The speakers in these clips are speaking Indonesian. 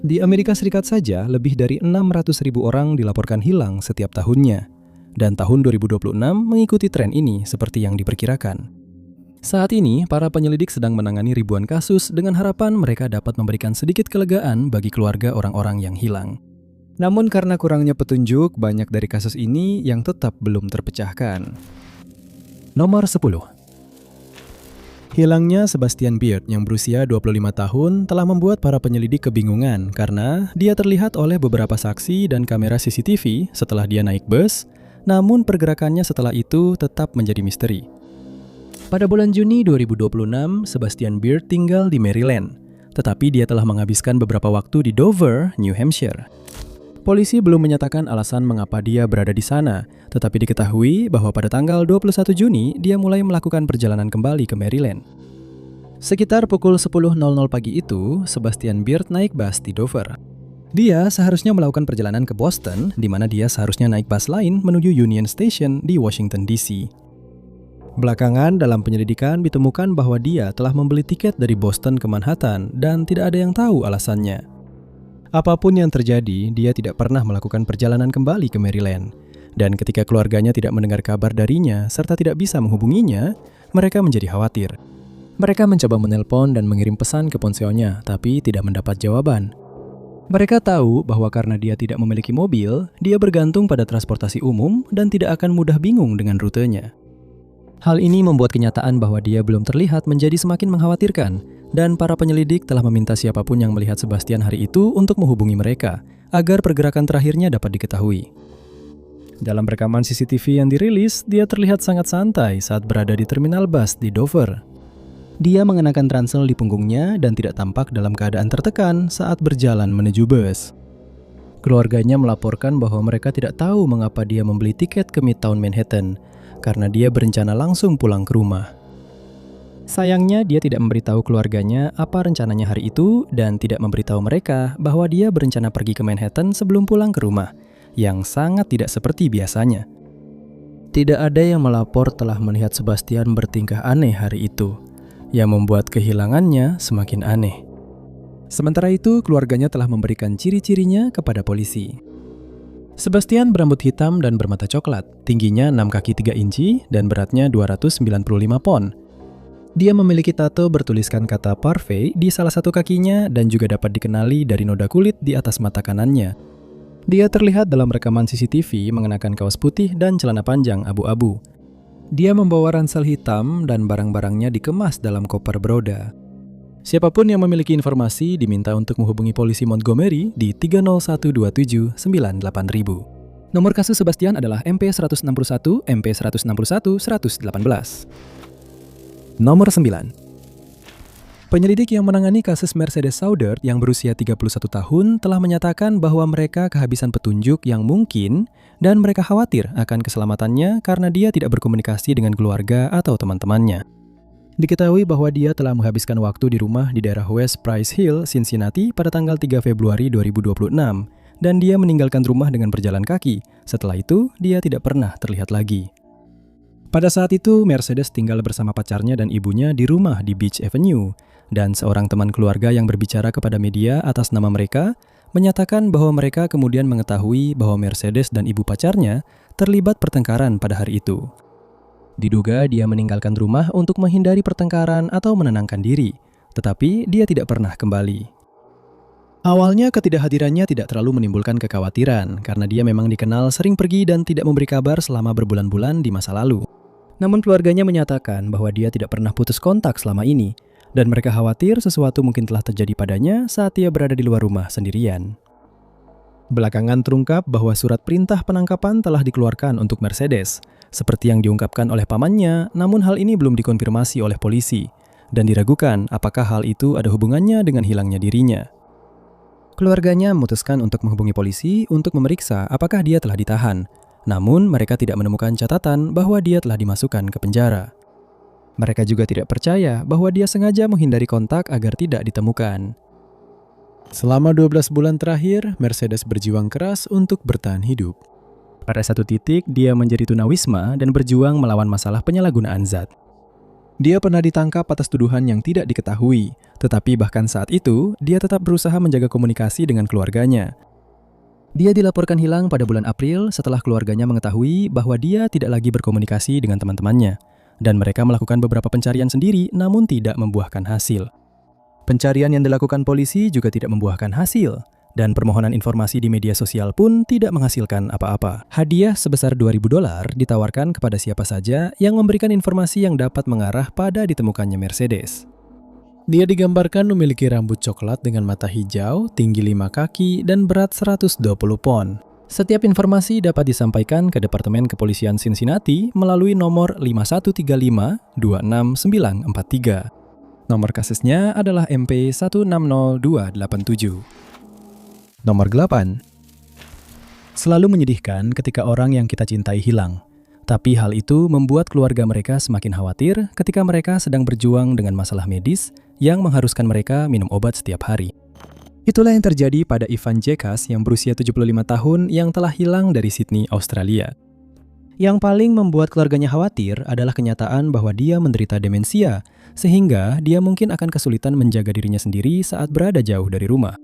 Di Amerika Serikat saja, lebih dari 600.000 orang dilaporkan hilang setiap tahunnya. Dan tahun 2026 mengikuti tren ini seperti yang diperkirakan. Saat ini, para penyelidik sedang menangani ribuan kasus dengan harapan mereka dapat memberikan sedikit kelegaan bagi keluarga orang-orang yang hilang. Namun karena kurangnya petunjuk, banyak dari kasus ini yang tetap belum terpecahkan. Nomor 10. Hilangnya Sebastian Beard yang berusia 25 tahun telah membuat para penyelidik kebingungan karena dia terlihat oleh beberapa saksi dan kamera CCTV setelah dia naik bus, namun pergerakannya setelah itu tetap menjadi misteri. Pada bulan Juni 2026, Sebastian Beard tinggal di Maryland, tetapi dia telah menghabiskan beberapa waktu di Dover, New Hampshire. Polisi belum menyatakan alasan mengapa dia berada di sana, tetapi diketahui bahwa pada tanggal 21 Juni dia mulai melakukan perjalanan kembali ke Maryland. Sekitar pukul 10.00 pagi itu, Sebastian Beard naik bus di Dover. Dia seharusnya melakukan perjalanan ke Boston, di mana dia seharusnya naik bus lain menuju Union Station di Washington DC. Belakangan dalam penyelidikan ditemukan bahwa dia telah membeli tiket dari Boston ke Manhattan dan tidak ada yang tahu alasannya. Apapun yang terjadi, dia tidak pernah melakukan perjalanan kembali ke Maryland. Dan ketika keluarganya tidak mendengar kabar darinya serta tidak bisa menghubunginya, mereka menjadi khawatir. Mereka mencoba menelpon dan mengirim pesan ke ponselnya, tapi tidak mendapat jawaban. Mereka tahu bahwa karena dia tidak memiliki mobil, dia bergantung pada transportasi umum dan tidak akan mudah bingung dengan rutenya. Hal ini membuat kenyataan bahwa dia belum terlihat menjadi semakin mengkhawatirkan, dan para penyelidik telah meminta siapapun yang melihat Sebastian hari itu untuk menghubungi mereka, agar pergerakan terakhirnya dapat diketahui. Dalam rekaman CCTV yang dirilis, dia terlihat sangat santai saat berada di terminal bus di Dover. Dia mengenakan ransel di punggungnya dan tidak tampak dalam keadaan tertekan saat berjalan menuju bus. Keluarganya melaporkan bahwa mereka tidak tahu mengapa dia membeli tiket ke Midtown Manhattan, karena dia berencana langsung pulang ke rumah. Sayangnya, dia tidak memberitahu keluarganya apa rencananya hari itu dan tidak memberitahu mereka bahwa dia berencana pergi ke Manhattan sebelum pulang ke rumah, yang sangat tidak seperti biasanya. Tidak ada yang melapor telah melihat Sebastian bertingkah aneh hari itu, yang membuat kehilangannya semakin aneh. Sementara itu, keluarganya telah memberikan ciri-cirinya kepada polisi. Sebastian berambut hitam dan bermata coklat, tingginya 6 kaki 3 inci dan beratnya 295 pon. Dia memiliki tato bertuliskan kata parfait di salah satu kakinya dan juga dapat dikenali dari noda kulit di atas mata kanannya. Dia terlihat dalam rekaman CCTV mengenakan kaos putih dan celana panjang abu-abu. Dia membawa ransel hitam dan barang-barangnya dikemas dalam koper beroda. Siapapun yang memiliki informasi diminta untuk menghubungi polisi Montgomery di 30127 98000. Nomor kasus Sebastian adalah MP161, MP161, 118. Nomor 9. Penyelidik yang menangani kasus Mercedes Soudert yang berusia 31 tahun telah menyatakan bahwa mereka kehabisan petunjuk yang mungkin dan mereka khawatir akan keselamatannya karena dia tidak berkomunikasi dengan keluarga atau teman-temannya. Diketahui bahwa dia telah menghabiskan waktu di rumah di daerah West Price Hill, Cincinnati pada tanggal 3 Februari 2026 dan dia meninggalkan rumah dengan berjalan kaki. Setelah itu, dia tidak pernah terlihat lagi. Pada saat itu, Mercedes tinggal bersama pacarnya dan ibunya di rumah di Beach Avenue, dan seorang teman keluarga yang berbicara kepada media atas nama mereka menyatakan bahwa mereka kemudian mengetahui bahwa Mercedes dan ibu pacarnya terlibat pertengkaran pada hari itu. Diduga dia meninggalkan rumah untuk menghindari pertengkaran atau menenangkan diri, tetapi dia tidak pernah kembali. Awalnya ketidakhadirannya tidak terlalu menimbulkan kekhawatiran karena dia memang dikenal sering pergi dan tidak memberi kabar selama berbulan-bulan di masa lalu. Namun keluarganya menyatakan bahwa dia tidak pernah putus kontak selama ini dan mereka khawatir sesuatu mungkin telah terjadi padanya saat dia berada di luar rumah sendirian. Belakangan terungkap bahwa surat perintah penangkapan telah dikeluarkan untuk Mercedes, seperti yang diungkapkan oleh pamannya, namun hal ini belum dikonfirmasi oleh polisi dan diragukan apakah hal itu ada hubungannya dengan hilangnya dirinya. Keluarganya memutuskan untuk menghubungi polisi untuk memeriksa apakah dia telah ditahan. Namun mereka tidak menemukan catatan bahwa dia telah dimasukkan ke penjara. Mereka juga tidak percaya bahwa dia sengaja menghindari kontak agar tidak ditemukan. Selama 12 bulan terakhir, Mercedes berjuang keras untuk bertahan hidup. Pada satu titik, dia menjadi tunawisma dan berjuang melawan masalah penyalahgunaan zat. Dia pernah ditangkap atas tuduhan yang tidak diketahui, tetapi bahkan saat itu, dia tetap berusaha menjaga komunikasi dengan keluarganya. Dia dilaporkan hilang pada bulan April setelah keluarganya mengetahui bahwa dia tidak lagi berkomunikasi dengan teman-temannya, dan mereka melakukan beberapa pencarian sendiri namun tidak membuahkan hasil. Pencarian yang dilakukan polisi juga tidak membuahkan hasil, dan permohonan informasi di media sosial pun tidak menghasilkan apa-apa. Hadiah sebesar $2.000 ditawarkan kepada siapa saja yang memberikan informasi yang dapat mengarah pada ditemukannya Mercedes. Dia digambarkan memiliki rambut coklat dengan mata hijau, tinggi 5 kaki, dan berat 120 pon. Setiap informasi dapat disampaikan ke Departemen Kepolisian Cincinnati melalui nomor 5135-26943. Nomor kasusnya adalah MP160287. Nomor 8. Selalu menyedihkan ketika orang yang kita cintai hilang. Tapi hal itu membuat keluarga mereka semakin khawatir ketika mereka sedang berjuang dengan masalah medis yang mengharuskan mereka minum obat setiap hari. Itulah yang terjadi pada Ivan Jekas yang berusia 75 tahun yang telah hilang dari Sydney, Australia. Yang paling membuat keluarganya khawatir adalah kenyataan bahwa dia menderita demensia, sehingga dia mungkin akan kesulitan menjaga dirinya sendiri saat berada jauh dari rumah.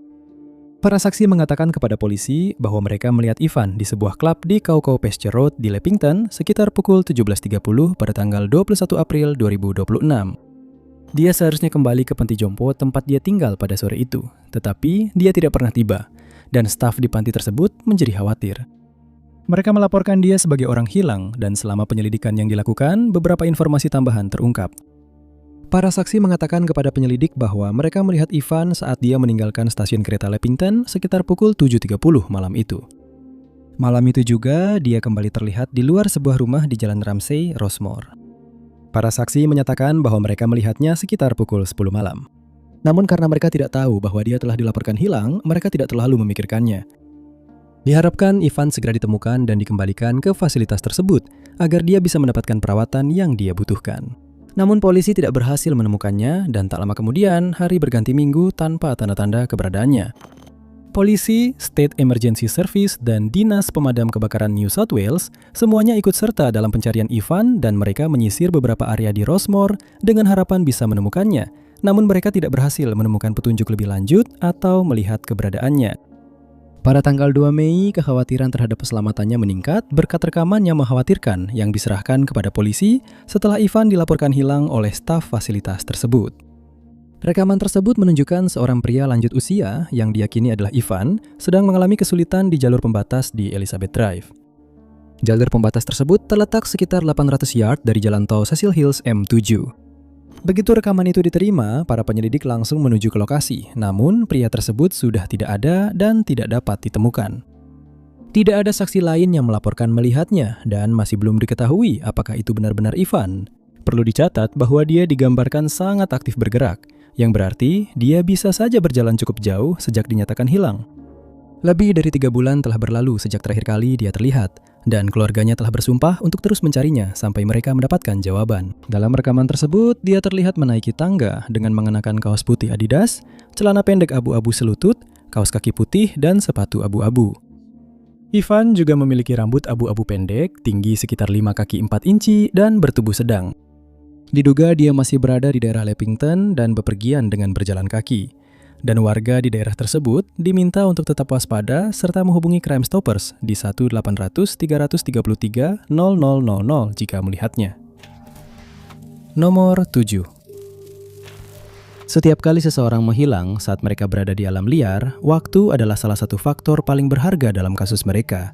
Para saksi mengatakan kepada polisi bahwa mereka melihat Ivan di sebuah klub di Cow Pasture Road di Leppington sekitar pukul 17.30 pada tanggal 21 April 2026. Dia seharusnya kembali ke panti jompo tempat dia tinggal pada sore itu, tetapi dia tidak pernah tiba, dan staf di panti tersebut menjadi khawatir. Mereka melaporkan dia sebagai orang hilang, dan selama penyelidikan yang dilakukan, beberapa informasi tambahan terungkap. Para saksi mengatakan kepada penyelidik bahwa mereka melihat Ivan saat dia meninggalkan stasiun kereta Leppington sekitar pukul 7.30 malam itu. Malam itu juga, dia kembali terlihat di luar sebuah rumah di Jalan Ramsay, Rossmore. Para saksi menyatakan bahwa mereka melihatnya sekitar pukul 10 malam. Namun karena mereka tidak tahu bahwa dia telah dilaporkan hilang, mereka tidak terlalu memikirkannya. Diharapkan Ivan segera ditemukan dan dikembalikan ke fasilitas tersebut agar dia bisa mendapatkan perawatan yang dia butuhkan. Namun polisi tidak berhasil menemukannya dan tak lama kemudian hari berganti minggu tanpa tanda-tanda keberadaannya. Polisi, State Emergency Service, dan Dinas Pemadam Kebakaran New South Wales semuanya ikut serta dalam pencarian Ivan dan mereka menyisir beberapa area di Rossmore dengan harapan bisa menemukannya. Namun mereka tidak berhasil menemukan petunjuk lebih lanjut atau melihat keberadaannya. Pada tanggal 2 Mei, kekhawatiran terhadap keselamatannya meningkat berkat rekaman yang mengkhawatirkan yang diserahkan kepada polisi setelah Ivan dilaporkan hilang oleh staf fasilitas tersebut. Rekaman tersebut menunjukkan seorang pria lanjut usia yang diyakini adalah Ivan sedang mengalami kesulitan di jalur pembatas di Elizabeth Drive. Jalur pembatas tersebut terletak sekitar 800 yard dari jalan tol Cecil Hills M7. Begitu rekaman itu diterima, para penyelidik langsung menuju ke lokasi, namun pria tersebut sudah tidak ada dan tidak dapat ditemukan. Tidak ada saksi lain yang melaporkan melihatnya dan masih belum diketahui apakah itu benar-benar Ivan. Perlu dicatat bahwa dia digambarkan sangat aktif bergerak, yang berarti dia bisa saja berjalan cukup jauh sejak dinyatakan hilang. Lebih dari 3 bulan telah berlalu sejak terakhir kali dia terlihat, dan keluarganya telah bersumpah untuk terus mencarinya sampai mereka mendapatkan jawaban. Dalam rekaman tersebut, dia terlihat menaiki tangga dengan mengenakan kaos putih Adidas, celana pendek abu-abu selutut, kaos kaki putih, dan sepatu abu-abu. Ivan juga memiliki rambut abu-abu pendek, tinggi sekitar 5 kaki 4 inci, dan bertubuh sedang. Diduga dia masih berada di daerah Leppington dan bepergian dengan berjalan kaki. Dan warga di daerah tersebut diminta untuk tetap waspada serta menghubungi Crime Stoppers di 1-800-333-0000 jika melihatnya. Nomor 7. Setiap kali seseorang menghilang saat mereka berada di alam liar, waktu adalah salah satu faktor paling berharga dalam kasus mereka.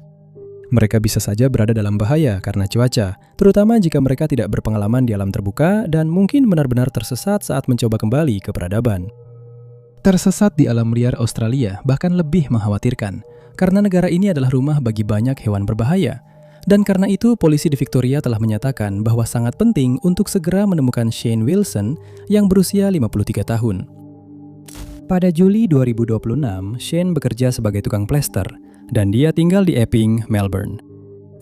Mereka bisa saja berada dalam bahaya karena cuaca, terutama jika mereka tidak berpengalaman di alam terbuka dan mungkin benar-benar tersesat saat mencoba kembali ke peradaban. Tersesat di alam liar Australia bahkan lebih mengkhawatirkan, karena negara ini adalah rumah bagi banyak hewan berbahaya. Dan karena itu, polisi di Victoria telah menyatakan bahwa sangat penting untuk segera menemukan Shane Wilson yang berusia 53 tahun. Pada Juli 2026, Shane bekerja sebagai tukang plester, dan dia tinggal di Epping, Melbourne.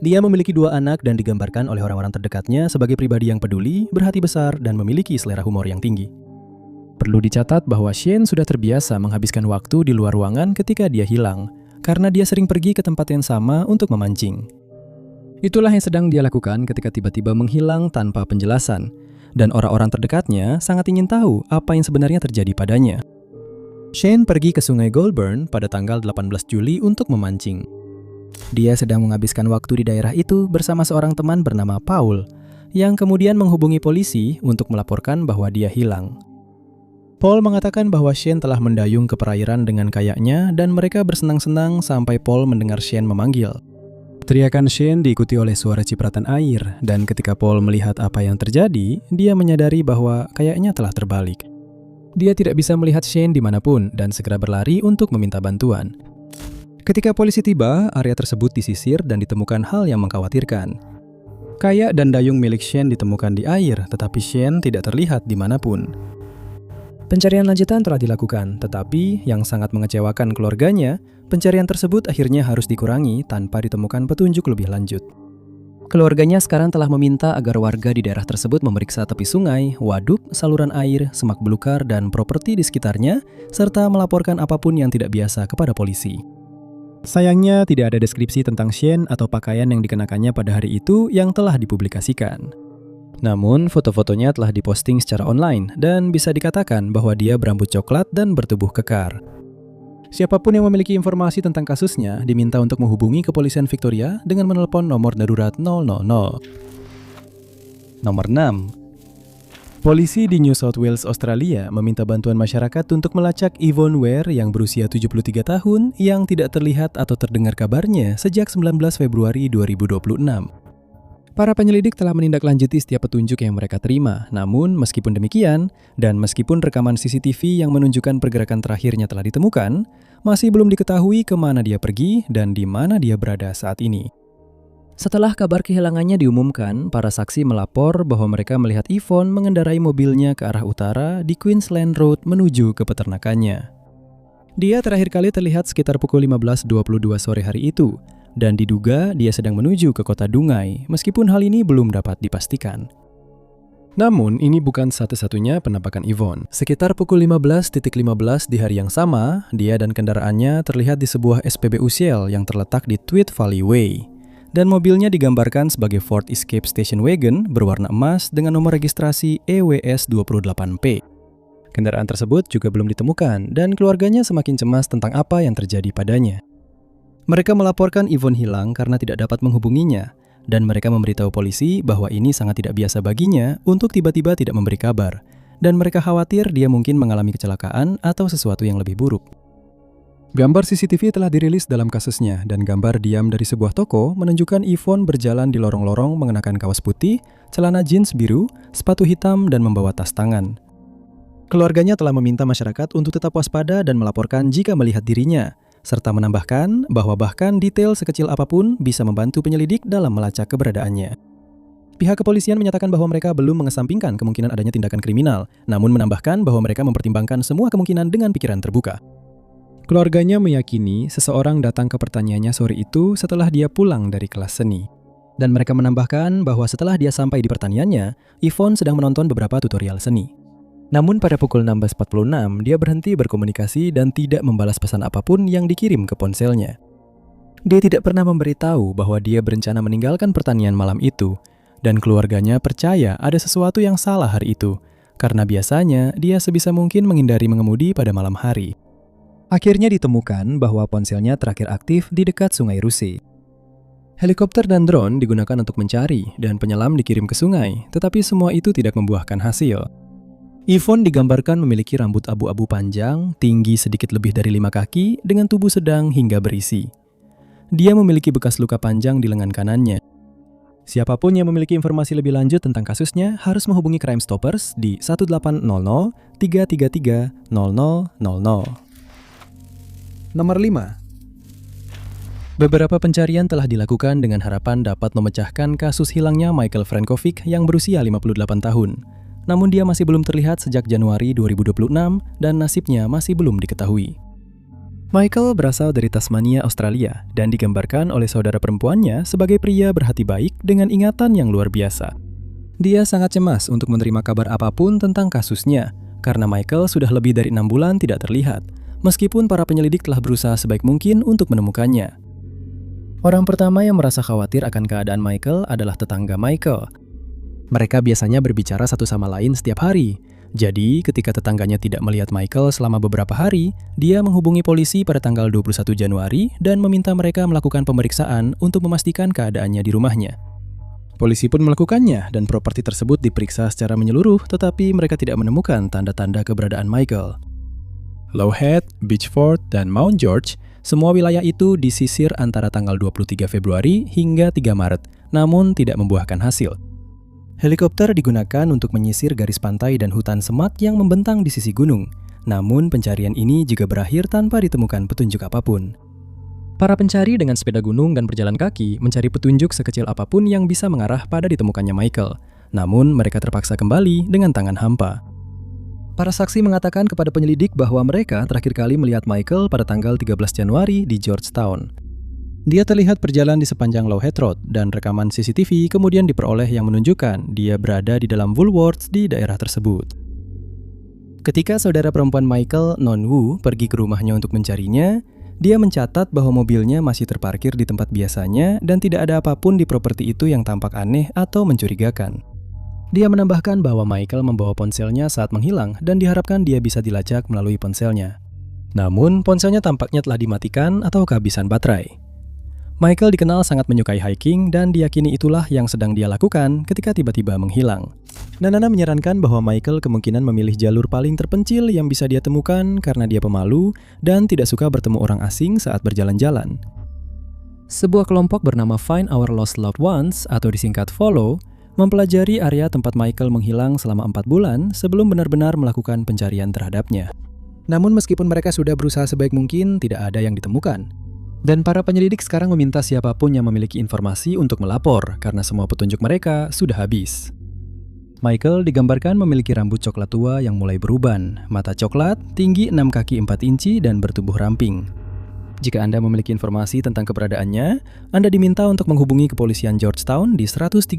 Dia memiliki 2 anak dan digambarkan oleh orang-orang terdekatnya sebagai pribadi yang peduli, berhati besar, dan memiliki selera humor yang tinggi. Perlu dicatat bahwa Shane sudah terbiasa menghabiskan waktu di luar ruangan ketika dia hilang, karena dia sering pergi ke tempat yang sama untuk memancing. Itulah yang sedang dia lakukan ketika tiba-tiba menghilang tanpa penjelasan. dan orang-orang terdekatnya sangat ingin tahu apa yang sebenarnya terjadi padanya. Shane pergi ke Sungai Goulburn pada tanggal 18 Juli untuk memancing. Dia sedang menghabiskan waktu di daerah itu bersama seorang teman bernama Paul, yang kemudian menghubungi polisi untuk melaporkan bahwa dia hilang. Paul mengatakan bahwa Shane telah mendayung ke perairan dengan kayaknya dan mereka bersenang-senang sampai Paul mendengar Shane memanggil. Teriakan Shane diikuti oleh suara cipratan air, dan ketika Paul melihat apa yang terjadi, dia menyadari bahwa kayaknya telah terbalik. Dia tidak bisa melihat Shane dimanapun dan segera berlari untuk meminta bantuan. Ketika polisi tiba, area tersebut disisir dan ditemukan hal yang mengkhawatirkan. Kayak dan dayung milik Shane ditemukan di air, tetapi Shane tidak terlihat dimanapun. Pencarian lanjutan telah dilakukan, tetapi yang sangat mengecewakan keluarganya, pencarian tersebut akhirnya harus dikurangi tanpa ditemukan petunjuk lebih lanjut. Keluarganya sekarang telah meminta agar warga di daerah tersebut memeriksa tepi sungai, waduk, saluran air, semak belukar, dan properti di sekitarnya, serta melaporkan apapun yang tidak biasa kepada polisi. Sayangnya, tidak ada deskripsi tentang Shane atau pakaian yang dikenakannya pada hari itu yang telah dipublikasikan. Namun, foto-fotonya telah diposting secara online dan bisa dikatakan bahwa dia berambut coklat dan bertubuh kekar. Siapapun yang memiliki informasi tentang kasusnya diminta untuk menghubungi kepolisian Victoria dengan menelepon nomor darurat 000. Nomor 6. Polisi di New South Wales, Australia meminta bantuan masyarakat untuk melacak Yvonne Ware yang berusia 73 tahun yang tidak terlihat atau terdengar kabarnya sejak 19 Februari 2026. Para penyelidik telah menindaklanjuti setiap petunjuk yang mereka terima. Namun, meskipun demikian, dan meskipun rekaman CCTV yang menunjukkan pergerakan terakhirnya telah ditemukan, masih belum diketahui kemana dia pergi dan di mana dia berada saat ini. Setelah kabar kehilangannya diumumkan, para saksi melapor bahwa mereka melihat Yvonne mengendarai mobilnya ke arah utara di Queensland Road menuju ke peternakannya. Dia terakhir kali terlihat sekitar pukul 15.22 sore hari itu, dan diduga dia sedang menuju ke kota Dungai, meskipun hal ini belum dapat dipastikan. Namun, ini bukan satu-satunya penampakan Yvonne. Sekitar pukul 15.15 di hari yang sama, dia dan kendaraannya terlihat di sebuah SPBU Shell yang terletak di Tweed Valley Way. Dan mobilnya digambarkan sebagai Ford Escape Station Wagon berwarna emas dengan nomor registrasi EWS28P. Kendaraan tersebut juga belum ditemukan, dan keluarganya semakin cemas tentang apa yang terjadi padanya. Mereka melaporkan Yvonne hilang karena tidak dapat menghubunginya, dan mereka memberitahu polisi bahwa ini sangat tidak biasa baginya untuk tiba-tiba tidak memberi kabar, dan mereka khawatir dia mungkin mengalami kecelakaan atau sesuatu yang lebih buruk. Gambar CCTV telah dirilis dalam kasusnya, dan gambar diam dari sebuah toko menunjukkan Yvonne berjalan di lorong-lorong mengenakan kaos putih, celana jeans biru, sepatu hitam, dan membawa tas tangan. Keluarganya telah meminta masyarakat untuk tetap waspada dan melaporkan jika melihat dirinya, serta menambahkan bahwa bahkan detail sekecil apapun bisa membantu penyelidik dalam melacak keberadaannya. Pihak kepolisian menyatakan bahwa mereka belum mengesampingkan kemungkinan adanya tindakan kriminal, namun menambahkan bahwa mereka mempertimbangkan semua kemungkinan dengan pikiran terbuka. Keluarganya meyakini seseorang datang ke pertaniannya sore itu setelah dia pulang dari kelas seni. Dan mereka menambahkan bahwa setelah dia sampai di pertaniannya, Yvonne sedang menonton beberapa tutorial seni. Namun pada pukul 16.46, dia berhenti berkomunikasi dan tidak membalas pesan apapun yang dikirim ke ponselnya. Dia tidak pernah memberitahu bahwa dia berencana meninggalkan pertanian malam itu, dan keluarganya percaya ada sesuatu yang salah hari itu, karena biasanya dia sebisa mungkin menghindari mengemudi pada malam hari. Akhirnya ditemukan bahwa ponselnya terakhir aktif di dekat Sungai Rusey. Helikopter dan drone digunakan untuk mencari, dan penyelam dikirim ke sungai, tetapi semua itu tidak membuahkan hasil. Yvonne digambarkan memiliki rambut abu-abu panjang, tinggi sedikit lebih dari 5 kaki, dengan tubuh sedang hingga berisi. Dia memiliki bekas luka panjang di lengan kanannya. Siapapun yang memiliki informasi lebih lanjut tentang kasusnya harus menghubungi Crime Stoppers di 1800 333 0000. Nomor 5. Beberapa pencarian telah dilakukan dengan harapan dapat memecahkan kasus hilangnya Michael Frankovic yang berusia 58 tahun. Namun dia masih belum terlihat sejak Januari 2026 dan nasibnya masih belum diketahui. Michael berasal dari Tasmania, Australia, dan digambarkan oleh saudara perempuannya sebagai pria berhati baik dengan ingatan yang luar biasa. Dia sangat cemas untuk menerima kabar apapun tentang kasusnya, karena Michael sudah lebih dari 6 bulan tidak terlihat, meskipun para penyelidik telah berusaha sebaik mungkin untuk menemukannya. Orang pertama yang merasa khawatir akan keadaan Michael adalah tetangga Michael. Mereka biasanya berbicara satu sama lain setiap hari. Jadi, ketika tetangganya tidak melihat Michael selama beberapa hari, dia menghubungi polisi pada tanggal 21 Januari dan meminta mereka melakukan pemeriksaan untuk memastikan keadaannya di rumahnya. Polisi pun melakukannya dan properti tersebut diperiksa secara menyeluruh, tetapi mereka tidak menemukan tanda-tanda keberadaan Michael. Low Head, Beechford, dan Mount George, semua wilayah itu disisir antara tanggal 23 Februari hingga 3 Maret, namun tidak membuahkan hasil. Helikopter digunakan untuk menyisir garis pantai dan hutan semak yang membentang di sisi gunung. Namun pencarian ini juga berakhir tanpa ditemukan petunjuk apapun. Para pencari dengan sepeda gunung dan berjalan kaki mencari petunjuk sekecil apapun yang bisa mengarah pada ditemukannya Michael. Namun mereka terpaksa kembali dengan tangan hampa. Para saksi mengatakan kepada penyelidik bahwa mereka terakhir kali melihat Michael pada tanggal 13 Januari di Georgetown. Dia terlihat berjalan di sepanjang Lowhead Road dan rekaman CCTV kemudian diperoleh yang menunjukkan dia berada di dalam Woolworths di daerah tersebut. Ketika saudara perempuan Michael, Non Woo, pergi ke rumahnya untuk mencarinya, dia mencatat bahwa mobilnya masih terparkir di tempat biasanya dan tidak ada apapun di properti itu yang tampak aneh atau mencurigakan. Dia menambahkan bahwa Michael membawa ponselnya saat menghilang dan diharapkan dia bisa dilacak melalui ponselnya. Namun, ponselnya tampaknya telah dimatikan atau kehabisan baterai. Michael dikenal sangat menyukai hiking dan diyakini itulah yang sedang dia lakukan ketika tiba-tiba menghilang. Nanana menyarankan bahwa Michael kemungkinan memilih jalur paling terpencil yang bisa dia temukan karena dia pemalu dan tidak suka bertemu orang asing saat berjalan-jalan. Sebuah kelompok bernama Find Our Lost Loved Ones atau disingkat FOLLOW mempelajari area tempat Michael menghilang selama 4 bulan sebelum benar-benar melakukan pencarian terhadapnya. Namun meskipun mereka sudah berusaha sebaik mungkin, tidak ada yang ditemukan. Dan para penyelidik sekarang meminta siapapun yang memiliki informasi untuk melapor karena semua petunjuk mereka sudah habis. Michael digambarkan memiliki rambut coklat tua yang mulai beruban, mata coklat, tinggi 6 kaki 4 inci dan bertubuh ramping. Jika Anda memiliki informasi tentang keberadaannya, Anda diminta untuk menghubungi kepolisian Georgetown di 131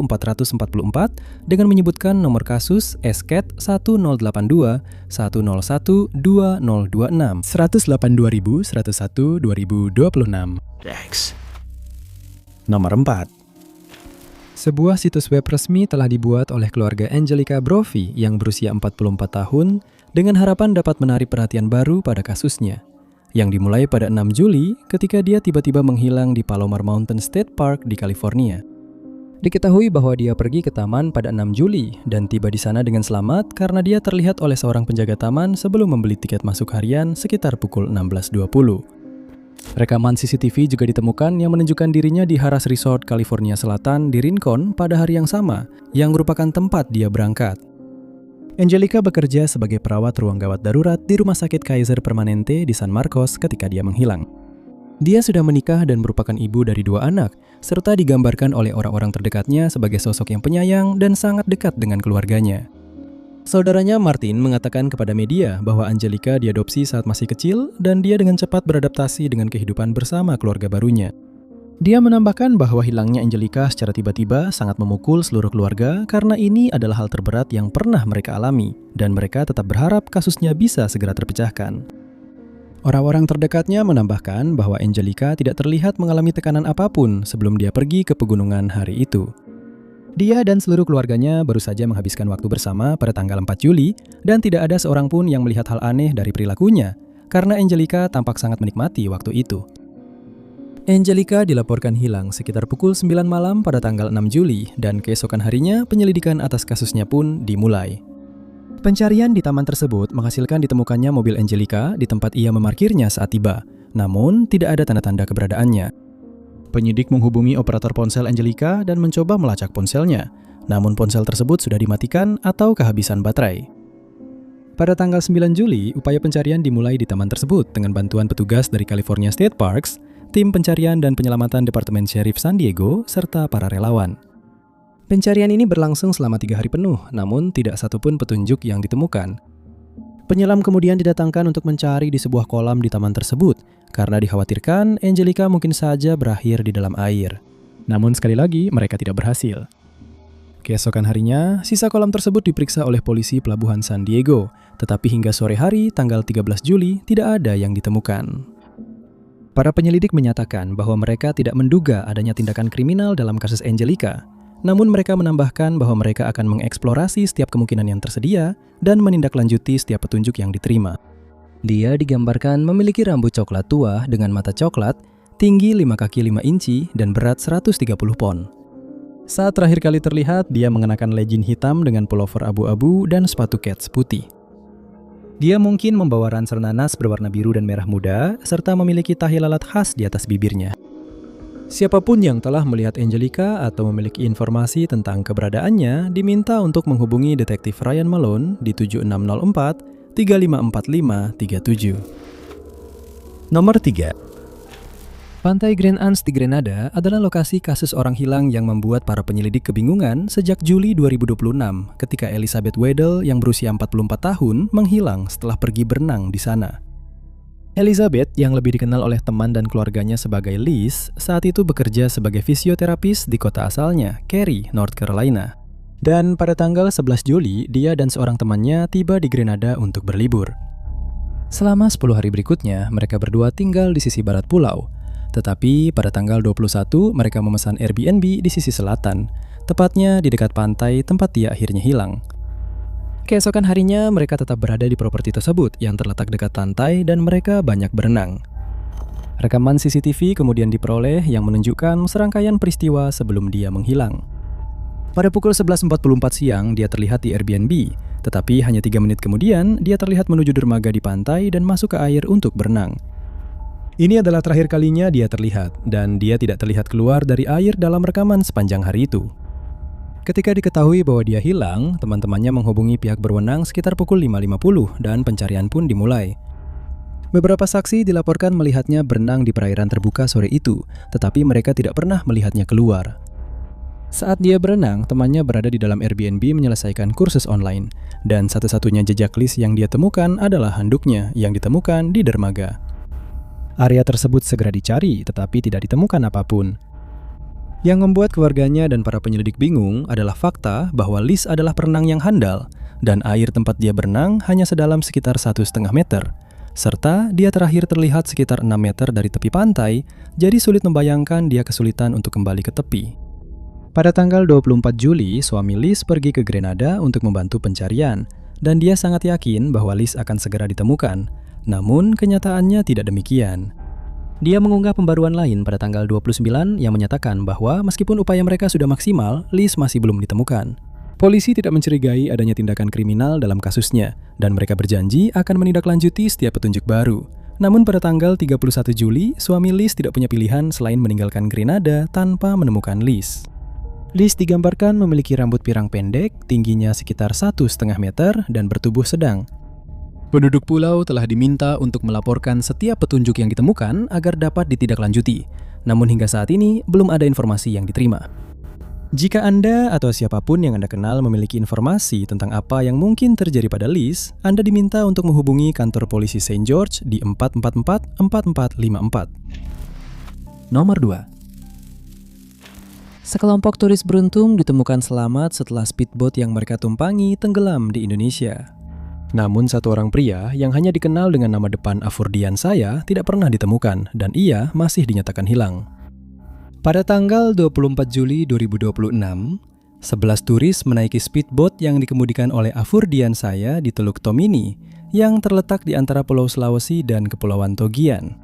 444 dengan menyebutkan nomor kasus SCAT 1082 101 2026 182.101 2026. Thanks. Nomor 4. Sebuah situs web resmi telah dibuat oleh keluarga Angelica Brophy yang berusia 44 tahun dengan harapan dapat menarik perhatian baru pada kasusnya, yang dimulai pada 6 Juli ketika dia tiba-tiba menghilang di Palomar Mountain State Park di California. Diketahui bahwa dia pergi ke taman pada 6 Juli dan tiba di sana dengan selamat karena dia terlihat oleh seorang penjaga taman sebelum membeli tiket masuk harian sekitar pukul 16.20. Rekaman CCTV juga ditemukan yang menunjukkan dirinya di Harrah's Resort, California Selatan di Rincon pada hari yang sama, yang merupakan tempat dia berangkat. Angelica bekerja sebagai perawat ruang gawat darurat di Rumah Sakit Kaiser Permanente di San Marcos ketika dia menghilang. Dia sudah menikah dan merupakan ibu dari 2 anak, serta digambarkan oleh orang-orang terdekatnya sebagai sosok yang penyayang dan sangat dekat dengan keluarganya. Saudaranya Martin mengatakan kepada media bahwa Angelica diadopsi saat masih kecil dan dia dengan cepat beradaptasi dengan kehidupan bersama keluarga barunya. Dia menambahkan bahwa hilangnya Angelica secara tiba-tiba sangat memukul seluruh keluarga karena ini adalah hal terberat yang pernah mereka alami dan mereka tetap berharap kasusnya bisa segera terpecahkan. Orang-orang terdekatnya menambahkan bahwa Angelica tidak terlihat mengalami tekanan apapun sebelum dia pergi ke pegunungan hari itu. Dia dan seluruh keluarganya baru saja menghabiskan waktu bersama pada tanggal 4 Juli dan tidak ada seorang pun yang melihat hal aneh dari perilakunya karena Angelica tampak sangat menikmati waktu itu. Angelica dilaporkan hilang sekitar pukul 9 malam pada tanggal 6 Juli dan keesokan harinya penyelidikan atas kasusnya pun dimulai. Pencarian di taman tersebut menghasilkan ditemukannya mobil Angelica di tempat ia memarkirnya saat tiba, namun tidak ada tanda-tanda keberadaannya. Penyidik menghubungi operator ponsel Angelica dan mencoba melacak ponselnya, namun ponsel tersebut sudah dimatikan atau kehabisan baterai. Pada tanggal 9 Juli, upaya pencarian dimulai di taman tersebut dengan bantuan petugas dari California State Parks, tim pencarian dan penyelamatan Departemen Sheriff San Diego, serta para relawan. Pencarian ini berlangsung selama 3 hari penuh, namun tidak satupun petunjuk yang ditemukan. Penyelam kemudian didatangkan untuk mencari di sebuah kolam di taman tersebut, karena dikhawatirkan Angelica mungkin saja berakhir di dalam air. Namun sekali lagi, mereka tidak berhasil. Keesokan harinya, sisa kolam tersebut diperiksa oleh polisi pelabuhan San Diego, tetapi hingga sore hari, tanggal 13 Juli, tidak ada yang ditemukan. Para penyelidik menyatakan bahwa mereka tidak menduga adanya tindakan kriminal dalam kasus Angelica. Namun mereka menambahkan bahwa mereka akan mengeksplorasi setiap kemungkinan yang tersedia dan menindaklanjuti setiap petunjuk yang diterima. Dia digambarkan memiliki rambut coklat tua dengan mata coklat, tinggi 5 kaki 5 inci, dan berat 130 pon. Saat terakhir kali terlihat, dia mengenakan legging hitam dengan pullover abu-abu dan sepatu kets putih. Dia mungkin membawa ransel nanas berwarna biru dan merah muda, serta memiliki tahi lalat khas di atas bibirnya. Siapapun yang telah melihat Angelica atau memiliki informasi tentang keberadaannya diminta untuk menghubungi Detektif Ryan Malone di 7604 3545 37. Nomor 3. Pantai Grand Anse di Grenada adalah lokasi kasus orang hilang yang membuat para penyelidik kebingungan sejak Juli 2026 ketika Elizabeth Weddle yang berusia 44 tahun menghilang setelah pergi berenang di sana. Elizabeth, yang lebih dikenal oleh teman dan keluarganya sebagai Liz, saat itu bekerja sebagai fisioterapis di kota asalnya, Cary, North Carolina. Dan pada tanggal 11 Juli, dia dan seorang temannya tiba di Grenada untuk berlibur. Selama 10 hari berikutnya, mereka berdua tinggal di sisi barat pulau. Tetapi pada tanggal 21, mereka memesan Airbnb di sisi selatan, tepatnya di dekat pantai tempat dia akhirnya hilang. Keesokan harinya, mereka tetap berada di properti tersebut yang terletak dekat pantai dan mereka banyak berenang. Rekaman CCTV kemudian diperoleh yang menunjukkan serangkaian peristiwa sebelum dia menghilang. Pada pukul 11.44 siang, dia terlihat di Airbnb, tetapi hanya 3 menit kemudian, dia terlihat menuju dermaga di pantai dan masuk ke air untuk berenang. Ini adalah terakhir kalinya dia terlihat, dan dia tidak terlihat keluar dari air dalam rekaman sepanjang hari itu. Ketika diketahui bahwa dia hilang, teman-temannya menghubungi pihak berwenang sekitar pukul 5.50 dan pencarian pun dimulai. Beberapa saksi dilaporkan melihatnya berenang di perairan terbuka sore itu, tetapi mereka tidak pernah melihatnya keluar. Saat dia berenang, temannya berada di dalam Airbnb menyelesaikan kursus online, dan satu-satunya jejak Liz yang dia temukan adalah handuknya yang ditemukan di dermaga. Area tersebut segera dicari, tetapi tidak ditemukan apapun. Yang membuat keluarganya dan para penyelidik bingung adalah fakta bahwa Liz adalah perenang yang handal, dan air tempat dia berenang hanya sedalam sekitar 1,5 meter, serta dia terakhir terlihat sekitar 6 meter dari tepi pantai, jadi sulit membayangkan dia kesulitan untuk kembali ke tepi. Pada tanggal 24 Juli, suami Liz pergi ke Grenada untuk membantu pencarian, dan dia sangat yakin bahwa Liz akan segera ditemukan, namun kenyataannya tidak demikian. Dia mengunggah pembaruan lain pada tanggal 29 yang menyatakan bahwa meskipun upaya mereka sudah maksimal, Liz masih belum ditemukan. Polisi tidak mencurigai adanya tindakan kriminal dalam kasusnya, dan mereka berjanji akan menindaklanjuti setiap petunjuk baru. Namun pada tanggal 31 Juli, suami Liz tidak punya pilihan selain meninggalkan Grenada tanpa menemukan Liz. Liz digambarkan memiliki rambut pirang pendek, tingginya sekitar 1,5 meter, dan bertubuh sedang. Penduduk pulau telah diminta untuk melaporkan setiap petunjuk yang ditemukan agar dapat ditindaklanjuti. Namun hingga saat ini, belum ada informasi yang diterima. Jika Anda atau siapapun yang Anda kenal memiliki informasi tentang apa yang mungkin terjadi pada Liz, Anda diminta untuk menghubungi kantor polisi St. George di 444 4454. Nomor 2. Sekelompok turis beruntung ditemukan selamat setelah speedboat yang mereka tumpangi tenggelam di Indonesia. Namun satu orang pria yang hanya dikenal dengan nama depan Afurdian saya tidak pernah ditemukan dan ia masih dinyatakan hilang. Pada tanggal 24 Juli 2026, 11 turis menaiki speedboat yang dikemudikan oleh Afurdian saya di Teluk Tomini yang terletak di antara Pulau Sulawesi dan Kepulauan Togian.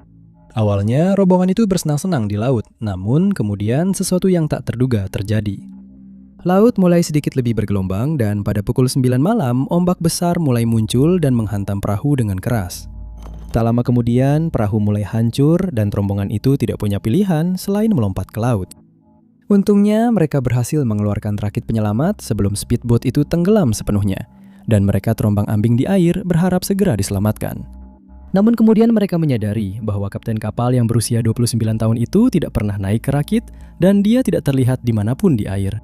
Awalnya rombongan itu bersenang-senang di laut, namun kemudian sesuatu yang tak terduga terjadi. Laut mulai sedikit lebih bergelombang dan pada pukul 9 malam ombak besar mulai muncul dan menghantam perahu dengan keras. Tak lama kemudian perahu mulai hancur dan rombongan itu tidak punya pilihan selain melompat ke laut. Untungnya mereka berhasil mengeluarkan rakit penyelamat sebelum speedboat itu tenggelam sepenuhnya dan mereka terombang-ambing di air berharap segera diselamatkan. Namun kemudian mereka menyadari bahwa kapten kapal yang berusia 29 tahun itu tidak pernah naik ke rakit dan dia tidak terlihat dimanapun di air.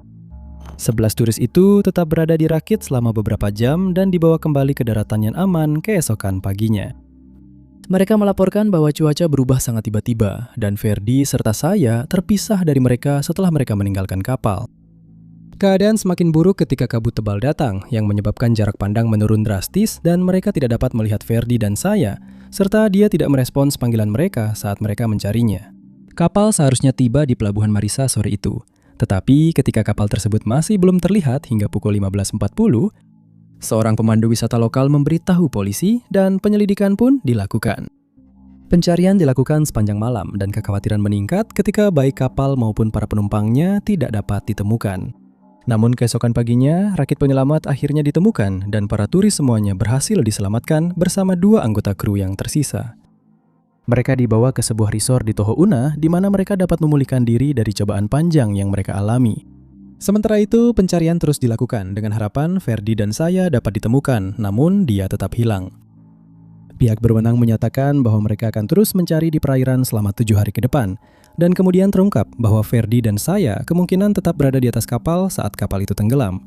11 turis itu tetap berada di rakit selama beberapa jam dan dibawa kembali ke daratan yang aman keesokan paginya. Mereka melaporkan bahwa cuaca berubah sangat tiba-tiba dan Ferdi serta saya terpisah dari mereka setelah mereka meninggalkan kapal. Keadaan semakin buruk ketika kabut tebal datang yang menyebabkan jarak pandang menurun drastis dan mereka tidak dapat melihat Ferdi dan saya, serta dia tidak merespons panggilan mereka saat mereka mencarinya. Kapal seharusnya tiba di Pelabuhan Marisa sore itu. Tetapi ketika kapal tersebut masih belum terlihat hingga pukul 15.40, seorang pemandu wisata lokal memberitahu polisi dan penyelidikan pun dilakukan. Pencarian dilakukan sepanjang malam dan kekhawatiran meningkat ketika baik kapal maupun para penumpangnya tidak dapat ditemukan. Namun keesokan paginya, rakit penyelamat akhirnya ditemukan dan para turis semuanya berhasil diselamatkan bersama 2 anggota kru yang tersisa. Mereka dibawa ke sebuah resort di Tohouna di mana mereka dapat memulihkan diri dari cobaan panjang yang mereka alami. Sementara itu, pencarian terus dilakukan dengan harapan Ferdi dan saya dapat ditemukan, namun dia tetap hilang. Pihak berwenang menyatakan bahwa mereka akan terus mencari di perairan selama 7 hari ke depan, dan kemudian terungkap bahwa Ferdi dan saya kemungkinan tetap berada di atas kapal saat kapal itu tenggelam.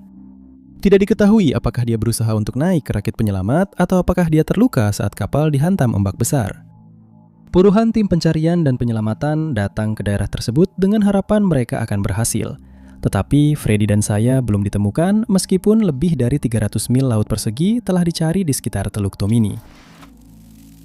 Tidak diketahui apakah dia berusaha untuk naik ke rakit penyelamat atau apakah dia terluka saat kapal dihantam ombak besar. Puluhan tim pencarian dan penyelamatan datang ke daerah tersebut dengan harapan mereka akan berhasil. Tetapi Freddy dan saya belum ditemukan meskipun lebih dari 300 mil laut persegi telah dicari di sekitar Teluk Tomini.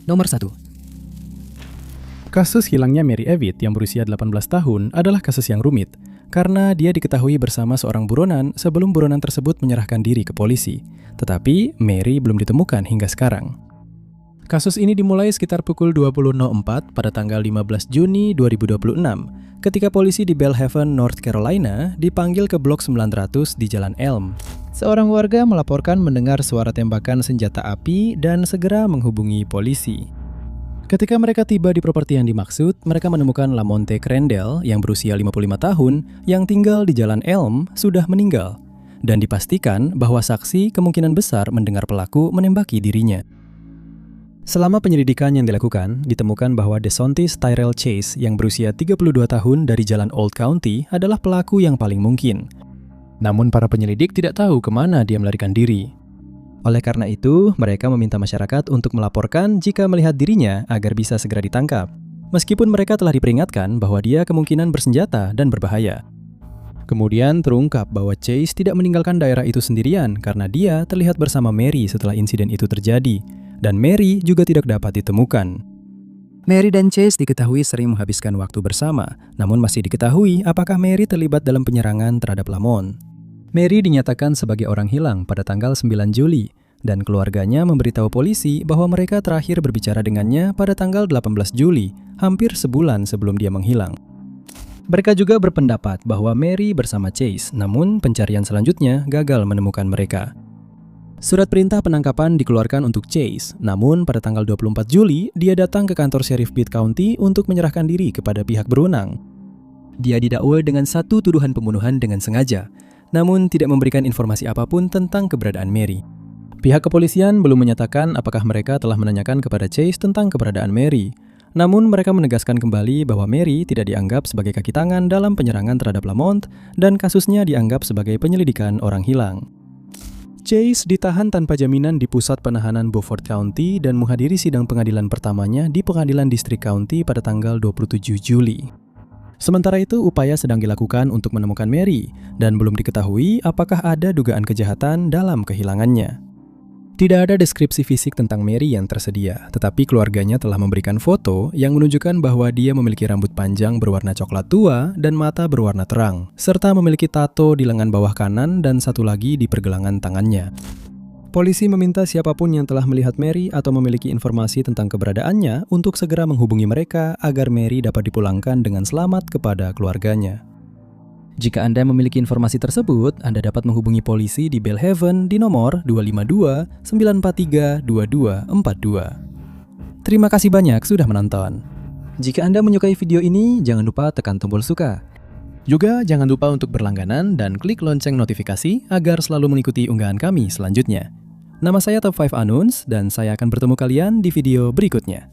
Nomor 1. Kasus hilangnya Mary Evitt yang berusia 18 tahun adalah kasus yang rumit karena dia diketahui bersama seorang buronan sebelum buronan tersebut menyerahkan diri ke polisi. Tetapi Mary belum ditemukan hingga sekarang. Kasus ini dimulai sekitar pukul 20.04 pada tanggal 15 Juni 2026 ketika polisi di Belhaven, North Carolina dipanggil ke blok 900 di Jalan Elm. Seorang warga melaporkan mendengar suara tembakan senjata api dan segera menghubungi polisi. Ketika mereka tiba di properti yang dimaksud, mereka menemukan Lamonte Crandell yang berusia 55 tahun yang tinggal di Jalan Elm sudah meninggal. Dan dipastikan bahwa saksi kemungkinan besar mendengar pelaku menembaki dirinya. Selama penyelidikan yang dilakukan, ditemukan bahwa DeSontis Tyrell Chase yang berusia 32 tahun dari Jalan Old County adalah pelaku yang paling mungkin. Namun para penyelidik tidak tahu kemana dia melarikan diri. Oleh karena itu, mereka meminta masyarakat untuk melaporkan jika melihat dirinya agar bisa segera ditangkap. Meskipun mereka telah diperingatkan bahwa dia kemungkinan bersenjata dan berbahaya. Kemudian terungkap bahwa Chase tidak meninggalkan daerah itu sendirian karena dia terlihat bersama Mary setelah insiden itu terjadi. Dan Mary juga tidak dapat ditemukan. Mary dan Chase diketahui sering menghabiskan waktu bersama, namun masih diketahui apakah Mary terlibat dalam penyerangan terhadap Lamont. Mary dinyatakan sebagai orang hilang pada tanggal 9 Juli, dan keluarganya memberitahu polisi bahwa mereka terakhir berbicara dengannya pada tanggal 18 Juli, hampir sebulan sebelum dia menghilang. Mereka juga berpendapat bahwa Mary bersama Chase, namun pencarian selanjutnya gagal menemukan mereka. Surat perintah penangkapan dikeluarkan untuk Chase, namun pada tanggal 24 Juli, dia datang ke kantor Sheriff Pitt County untuk menyerahkan diri kepada pihak berwenang. Dia didakwa dengan 1 tuduhan pembunuhan dengan sengaja, namun tidak memberikan informasi apapun tentang keberadaan Mary. Pihak kepolisian belum menyatakan apakah mereka telah menanyakan kepada Chase tentang keberadaan Mary. Namun mereka menegaskan kembali bahwa Mary tidak dianggap sebagai kaki tangan dalam penyerangan terhadap Lamont dan kasusnya dianggap sebagai penyelidikan orang hilang. Chase ditahan tanpa jaminan di pusat penahanan Beaufort County dan menghadiri sidang pengadilan pertamanya di Pengadilan Distrik County pada tanggal 27 Juli. Sementara itu, upaya sedang dilakukan untuk menemukan Mary dan belum diketahui apakah ada dugaan kejahatan dalam kehilangannya. Tidak ada deskripsi fisik tentang Mary yang tersedia, tetapi keluarganya telah memberikan foto yang menunjukkan bahwa dia memiliki rambut panjang berwarna coklat tua dan mata berwarna terang, serta memiliki tato di lengan bawah kanan dan satu lagi di pergelangan tangannya. Polisi meminta siapapun yang telah melihat Mary atau memiliki informasi tentang keberadaannya untuk segera menghubungi mereka agar Mary dapat dipulangkan dengan selamat kepada keluarganya. Jika Anda memiliki informasi tersebut, Anda dapat menghubungi polisi di Belhaven di nomor 252-943-2242. Terima kasih banyak sudah menonton. Jika Anda menyukai video ini, jangan lupa tekan tombol suka. Juga jangan lupa untuk berlangganan dan klik lonceng notifikasi agar selalu mengikuti unggahan kami selanjutnya. Nama saya Top 5 Anuns dan saya akan bertemu kalian di video berikutnya.